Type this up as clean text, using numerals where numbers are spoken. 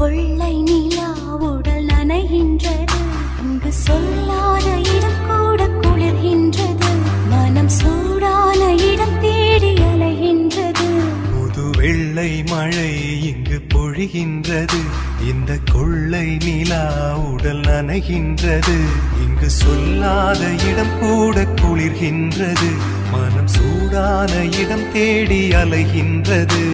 கொள்ளை நிலா உடல் நனைகின்றது, இங்கு சொல்லாத இடம் கூட குளிர்கின்றது, மனம் சூடான இடம் தேடி அலைகின்றது. புது வெள்ளை மழை இங்கு பொழிகின்றது, இந்த கொள்ளை நிலா உடல் நனைகின்றது, இங்கு சொல்லாத இடம் கூட குளிர்கின்றது, மனம் சூடான இடம் தேடி அலைகின்றது.